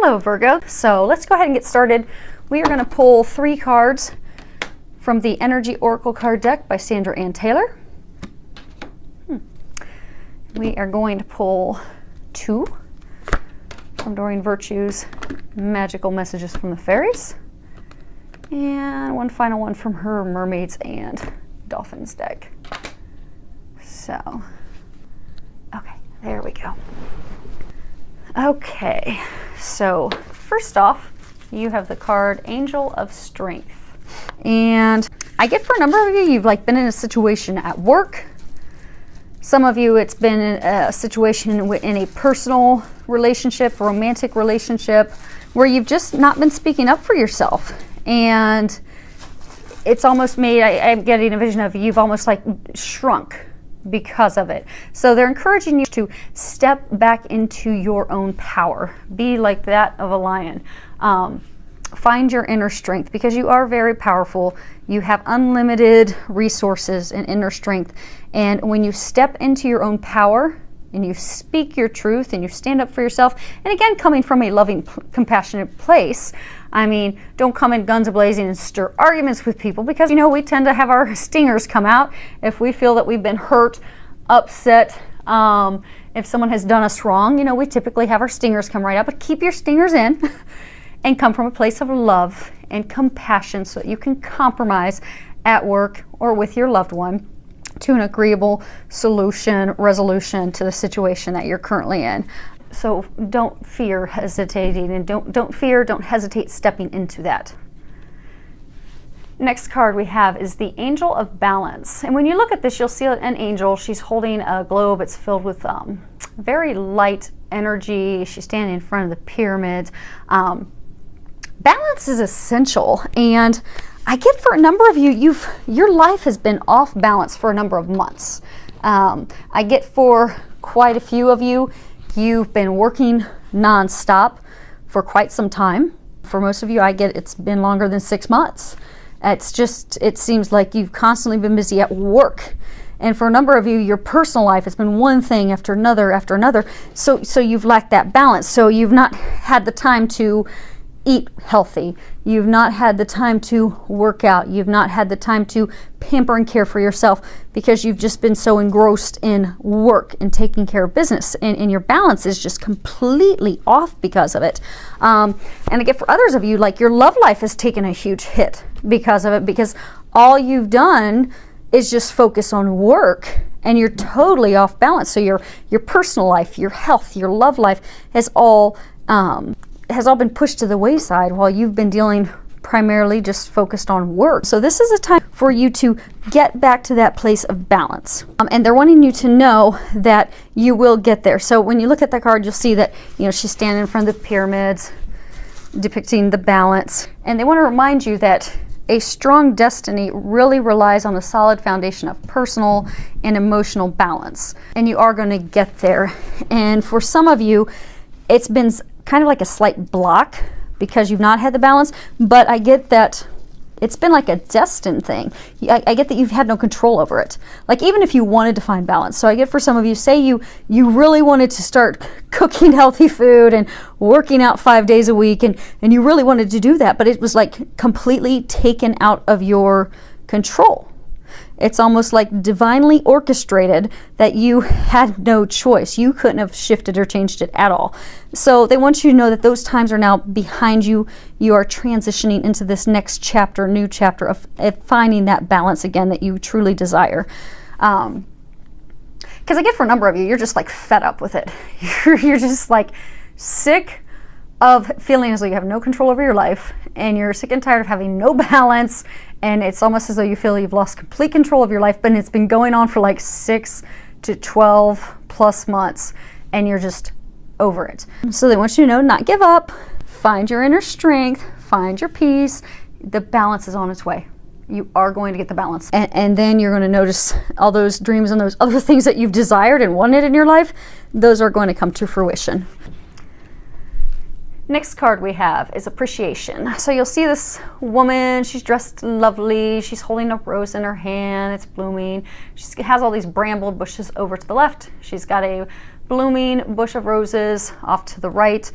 Hello Virgo. So let's go ahead and get started. We are going to pull 3 cards from the Energy Oracle card deck by Sandra Ann Taylor. We are going to pull 2 from Doreen Virtue's Magical Messages from the Fairies, and one final one from her Mermaids and Dolphins deck. So, okay, there we go. Okay, so first off, you have the card Angel of Strength. And I get for a number of you, you've been in a situation at work. Some of you, it's been a situation in a personal relationship, romantic relationship, where you've just not been speaking up for yourself. And it's almost made, I'm getting a vision of you've almost shrunk because of it. So they're encouraging you to step back into your own power. Be like that of a lion. Find your inner strength, because you are very powerful. You have unlimited resources and inner strength. And when you step into your own power and you speak your truth and you stand up for yourself, and again, coming from a loving, compassionate place, I mean, don't come in guns a-blazing and stir arguments with people, because, we tend to have our stingers come out if we feel that we've been hurt, upset. If someone has done us wrong, we typically have our stingers come right out, but keep your stingers in and come from a place of love and compassion so that you can compromise at work or with your loved one to an agreeable resolution to the situation that you're currently in. So don't fear hesitating, and don't hesitate stepping into that. Next card we have is the Angel of Balance. And when you look at this, you'll see an angel. She's holding a globe. It's filled with very light energy. She's standing in front of the pyramids. Balance is essential, and I get for a number of you, your life has been off balance for a number of months. I get for quite a few of you, you've been working nonstop for quite some time. For most of you, I get it's been longer than 6 months. It seems like you've constantly been busy at work. And for a number of you, your personal life has been one thing after another. So you've lacked that balance. So you've not had the time to eat healthy. You've not had the time to work out. You've not had the time to pamper and care for yourself, because you've just been so engrossed in work and taking care of business, and your balance is just completely off because of it. And again, for others of you, your love life has taken a huge hit because of it, because all you've done is just focus on work, and you're totally off balance. So your personal life, your health, your love life has all been pushed to the wayside while you've been dealing primarily just focused on work. So this is a time for you to get back to that place of balance. And they're wanting you to know that you will get there. So when you look at that card, you'll see that, she's standing in front of the pyramids, depicting the balance. And they want to remind you that a strong destiny really relies on a solid foundation of personal and emotional balance. And you are going to get there. And for some of you, it's been kind of like a slight block because you've not had the balance, but I get that it's been like a destined thing. I get that you've had no control over it. Even if you wanted to find balance. So I get for some of you, say you really wanted to start cooking healthy food and working out 5 days a week, and you really wanted to do that, but it was completely taken out of your control. It's almost like divinely orchestrated that you had no choice. You couldn't have shifted or changed it at all. So they want you to know that those times are now behind you. You are transitioning into this next chapter, new chapter of finding that balance again that you truly desire. Because I get for a number of you, you're just fed up with it. You're just sick of feeling as though you have no control over your life, and you're sick and tired of having no balance, and it's almost as though you feel you've lost complete control of your life, but it's been going on for 6 to 12 plus months, and you're just over it. So they want you to know, not give up, find your inner strength, find your peace. The balance is on its way. You are going to get the balance. And then you're going to notice all those dreams and those other things that you've desired and wanted in your life, those are going to come to fruition. Next card we have is Appreciation. So you'll see this woman, she's dressed lovely, she's holding a rose in her hand, it's blooming. She has all these bramble bushes over to the left. She's got a blooming bush of roses off to the right.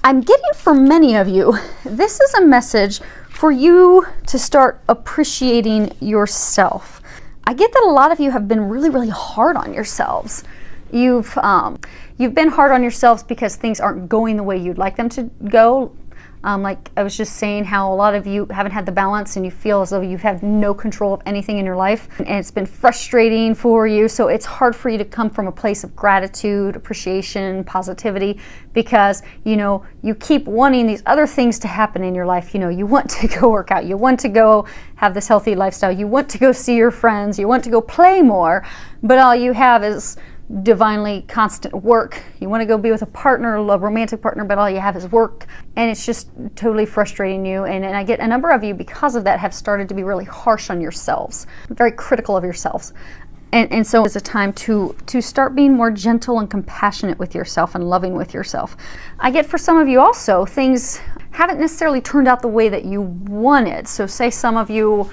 I'm getting for many of you, this is a message for you to start appreciating yourself. I get that a lot of you have been really, really hard on yourselves. You've been hard on yourselves because things aren't going the way you'd like them to go. Like I was just saying, how a lot of you haven't had the balance and you feel as though you've had no control of anything in your life, and it's been frustrating for you. So it's hard for you to come from a place of gratitude, appreciation, positivity, because you keep wanting these other things to happen in your life. You want to go work out, you want to go have this healthy lifestyle, you want to go see your friends, you want to go play more, but all you have is divinely constant work. You want to go be with a partner, a romantic partner, but all you have is work, and it's just totally frustrating you. And I get a number of you, because of that, have started to be really harsh on yourselves, very critical of yourselves. And so it's a time to start being more gentle and compassionate with yourself and loving with yourself. I get for some of you also, things haven't necessarily turned out the way that you wanted. So say some of you,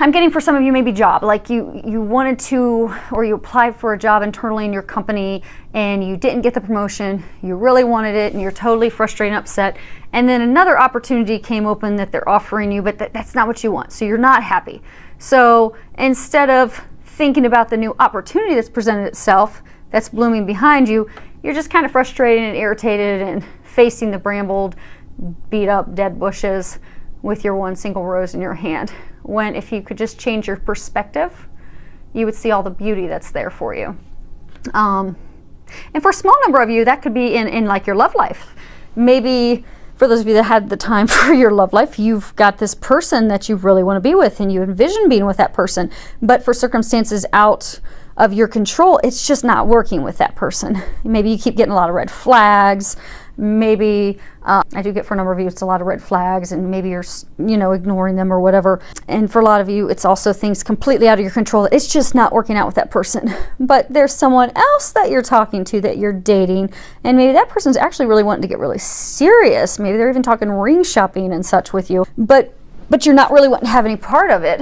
I'm getting for some of you maybe job, like you wanted to, or you applied for a job internally in your company and you didn't get the promotion, you really wanted it, and you're totally frustrated and upset, and then another opportunity came open that they're offering you, but that's not what you want, so you're not happy. So instead of thinking about the new opportunity that's presented itself, that's blooming behind you, you're just kind of frustrated and irritated and facing the brambled, beat up, dead bushes with your one single rose in your hand. When if you could just change your perspective, you would see all the beauty that's there for you. And for a small number of you, that could be in like your love life. Maybe for those of you that had the time for your love life, you've got this person that you really want to be with and you envision being with that person, but for circumstances out of your control, it's just not working with that person. Maybe you keep getting a lot of red flags. Maybe I do get for a number of you, it's a lot of red flags, and maybe you're ignoring them or whatever. And for a lot of you, it's also things completely out of your control. It's just not working out with that person. But there's someone else that you're talking to, that you're dating, and maybe that person's actually really wanting to get really serious. Maybe they're even talking ring shopping and such with you, but you're not really wanting to have any part of it.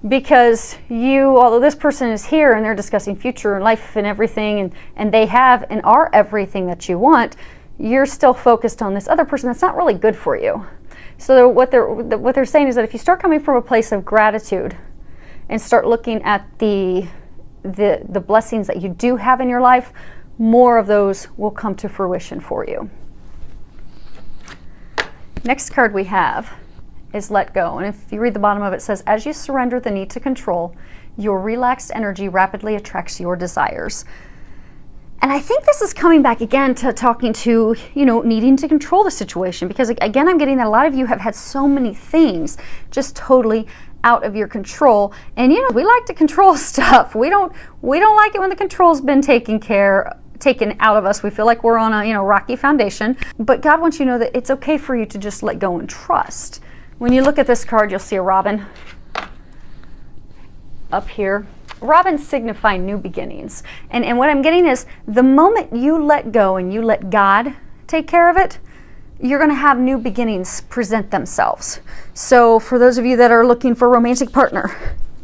Because although this person is here and they're discussing future and life and everything, and they have and are everything that you want, you're still focused on this other person that's not really good for you. So what they're saying is that if you start coming from a place of gratitude and start looking at the blessings that you do have in your life, more of those will come to fruition for you. Next card we have is let go. And if you read the bottom of it, it says, as you surrender the need to control, your relaxed energy rapidly attracts your desires. And I think this is coming back again to talking to, needing to control the situation, because again, I'm getting that a lot of you have had so many things just totally out of your control. And we like to control stuff. We don't like it when the control's been taken out of us. We feel like we're on a rocky foundation. But God wants you to know that it's okay for you to just let go and trust. When you look at this card, you'll see a robin up here. Robins signify new beginnings. And what I'm getting is, the moment you let go and you let God take care of it, you're going to have new beginnings present themselves. So for those of you that are looking for a romantic partner,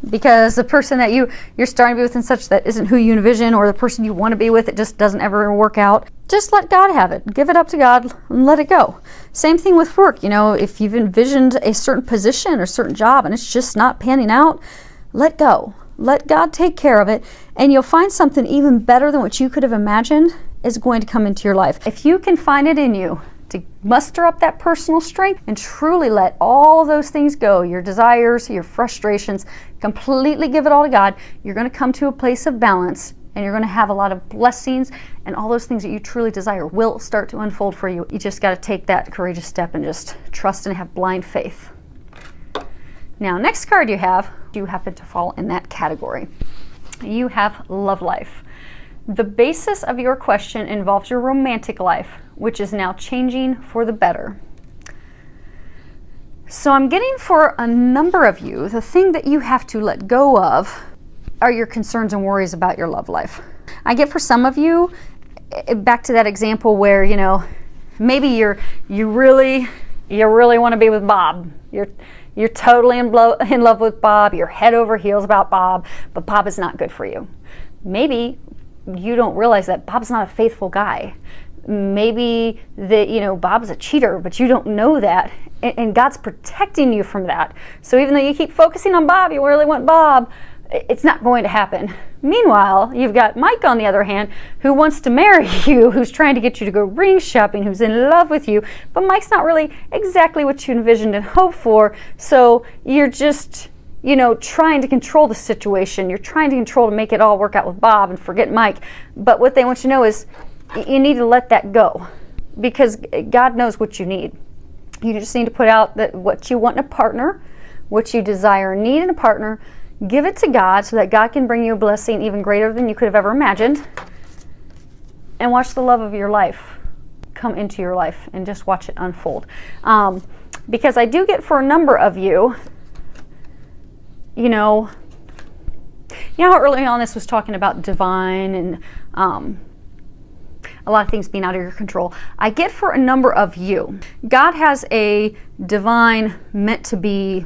because the person that you're starting to be with and such, that isn't who you envision, or the person you want to be with, it just doesn't ever work out, just let God have it. Give it up to God and let it go. Same thing with work. If you've envisioned a certain position or certain job and it's just not panning out, let go. Let God take care of it, and you'll find something even better than what you could have imagined is going to come into your life. If you can find it in you to muster up that personal strength and truly let all those things go, your desires, your frustrations, completely give it all to God, you're going to come to a place of balance, and you're going to have a lot of blessings, and all those things that you truly desire will start to unfold for you. You just got to take that courageous step and just trust and have blind faith. Now, next card you happen to fall in that category. You have love life. The basis of your question involves your romantic life, which is now changing for the better. So I'm getting for a number of you, the thing that you have to let go of are your concerns and worries about your love life. I get for some of you, back to that example where, maybe you really want to be with Bob. You're totally in love with Bob. You're head over heels about Bob, but Bob is not good for you. Maybe you don't realize that Bob's not a faithful guy. Maybe that, Bob's a cheater, but you don't know that. And God's protecting you from that. So even though you keep focusing on Bob, you really want Bob, it's not going to happen. Meanwhile, you've got Mike, on the other hand, who wants to marry you, who's trying to get you to go ring shopping, who's in love with you. But Mike's not really exactly what you envisioned and hoped for. So you're just, trying to control the situation. You're trying to control to make it all work out with Bob and forget Mike. But what they want you to know is you need to let that go, because God knows what you need. You just need to put out what you want in a partner, what you desire and need in a partner. Give it to God so that God can bring you a blessing even greater than you could have ever imagined. And watch the love of your life come into your life and just watch it unfold. Because I do get for a number of you, how early on this was talking about divine and a lot of things being out of your control. I get for a number of you, God has a divine meant to be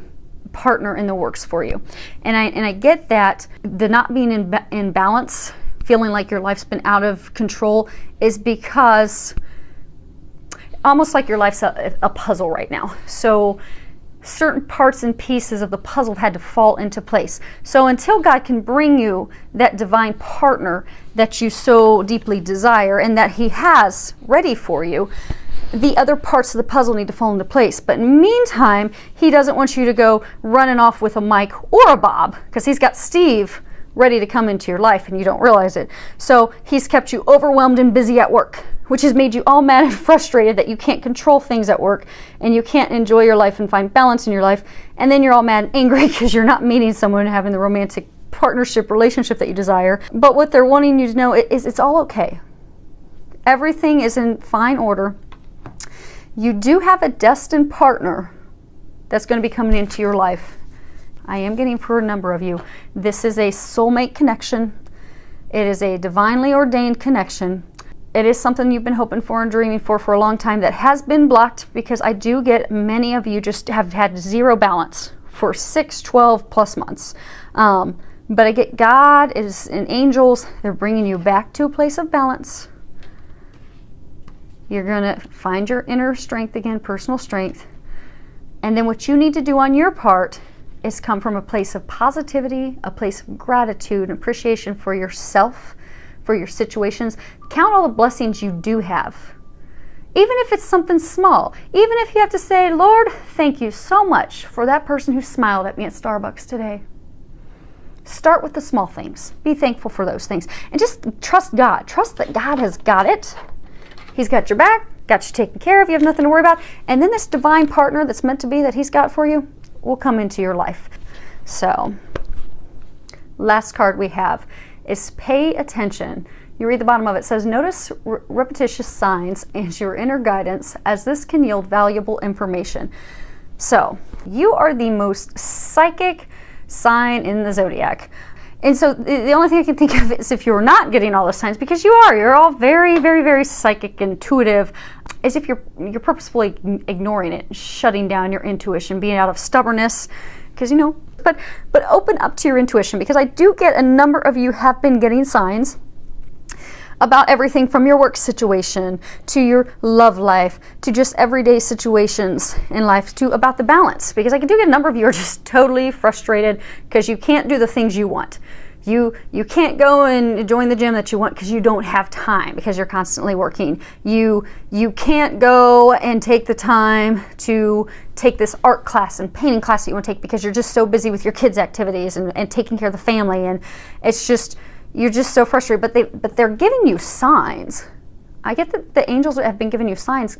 partner in the works for you. And I get that the not being in balance, feeling like your life's been out of control, is because almost like your life's a puzzle right now. So certain parts and pieces of the puzzle had to fall into place. So until God can bring you that divine partner that you so deeply desire and that He has ready for you, the other parts of the puzzle need to fall into place. But in the meantime, He doesn't want you to go running off with a Mike or a Bob, because He's got Steve ready to come into your life and you don't realize it. So He's kept you overwhelmed and busy at work, which has made you all mad and frustrated that you can't control things at work and you can't enjoy your life and find balance in your life. And then you're all mad and angry because you're not meeting someone and having the romantic partnership relationship that you desire. But what they're wanting you to know is it's all okay. Everything is in fine order. You do have a destined partner that's going to be coming into your life. I am getting for a number of you. This is a soulmate connection. It is a divinely ordained connection. It is something you've been hoping for and dreaming for a long time that has been blocked, because I do get many of you just have had zero balance for 6, 12 plus months. But I get God and angels, they're bringing you back to a place of balance. You're going to find your inner strength again, personal strength. And then what you need to do on your part is come from a place of positivity, a place of gratitude and appreciation for yourself, for your situations. Count all the blessings you do have. Even if it's something small. Even if you have to say, Lord, thank you so much for that person who smiled at me at Starbucks today. Start with the small things. Be thankful for those things. And just trust God. Trust that God has got it. He's got your back, got you taken care of, you have nothing to worry about. And then this divine partner that's meant to be that He's got for you will come into your life. So, last card we have is pay attention. You read the bottom of it. It says, notice repetitious signs and your inner guidance, as this can yield valuable information. So, you are the most psychic sign in the zodiac. And so the only thing I can think of is if you're not getting all the signs, because you're all very, very, very psychic, intuitive, as if you're purposefully ignoring it, shutting down your intuition, being out of stubbornness, because but open up to your intuition, because I do get a number of you have been getting signs about everything from your work situation to your love life to just everyday situations in life to about the balance, because I do get a number of you are just totally frustrated because you can't do the things you want. You can't go and join the gym that you want because you don't have time, because you're constantly working. You can't go and take the time to take this art class and painting class that you want to take because you're just so busy with your kids' activities and taking care of the family, and it's just you're just so frustrated. But they're giving you signs. I get that the angels have been giving you signs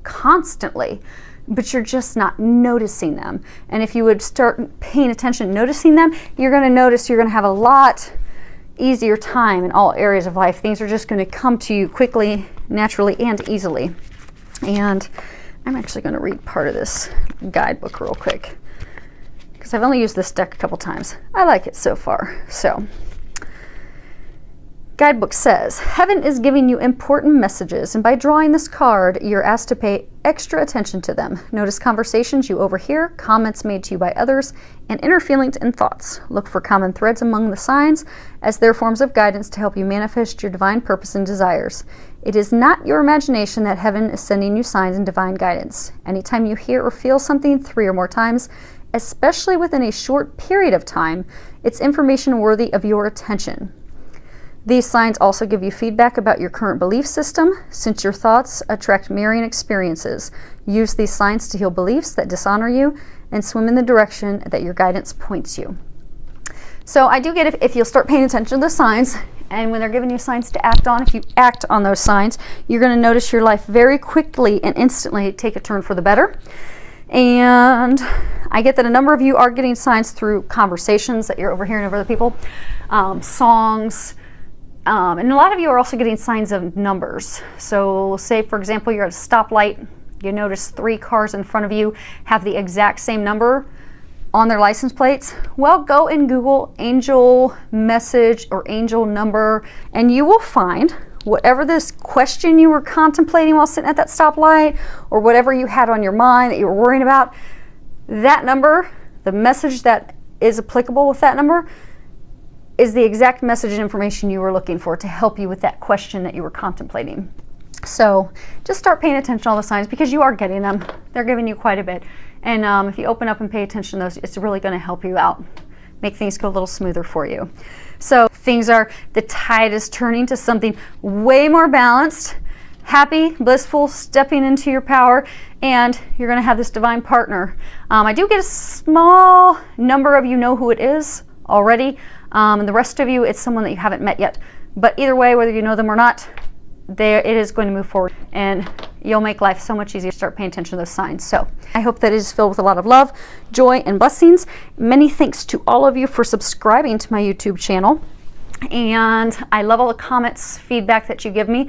constantly, but you're just not noticing them. And if you would start paying attention, noticing them, you're going to notice you're going to have a lot easier time in all areas of life. Things are just going to come to you quickly, naturally, and easily. And I'm actually going to read part of this guidebook real quick, because I've only used this deck a couple times. I like it so far. So, guidebook says, heaven is giving you important messages, and by drawing this card, you're asked to pay extra attention to them. Notice conversations you overhear, comments made to you by others, and inner feelings and thoughts. Look for common threads among the signs, as they're forms of guidance to help you manifest your divine purpose and desires. It is not your imagination that heaven is sending you signs and divine guidance. Anytime you hear or feel something 3 or more times, especially within a short period of time, it's information worthy of your attention. These signs also give you feedback about your current belief system, since your thoughts attract mirroring experiences. Use these signs to heal beliefs that dishonor you and swim in the direction that your guidance points you. So I do get if you'll start paying attention to the signs, and when they're giving you signs to act on, if you act on those signs, you're going to notice your life very quickly and instantly take a turn for the better. And I get that a number of you are getting signs through conversations that you're overhearing of other people, songs, and a lot of you are also getting signs of numbers. So say, for example, you're at a stoplight, you notice 3 cars in front of you have the exact same number on their license plates. Well, go and Google angel message or angel number, and you will find whatever this question you were contemplating while sitting at that stoplight, or whatever you had on your mind that you were worrying about, that number, the message that is applicable with that number, is the exact message and information you were looking for to help you with that question that you were contemplating. So just start paying attention to all the signs, because you are getting them. They're giving you quite a bit. And if you open up and pay attention to those, it's really going to help you out, make things go a little smoother for you. So the tide is turning to something way more balanced, happy, blissful, stepping into your power, and you're going to have this divine partner. I do get a small number of you know who it is already, and the rest of you, it's someone that you haven't met yet. But either way, whether you know them or not, it is going to move forward, and you'll make life so much easier. Start paying attention to those signs. So I hope that it is filled with a lot of love, joy, and blessings. Many thanks to all of you for subscribing to my YouTube channel. And I love all the comments, feedback that you give me.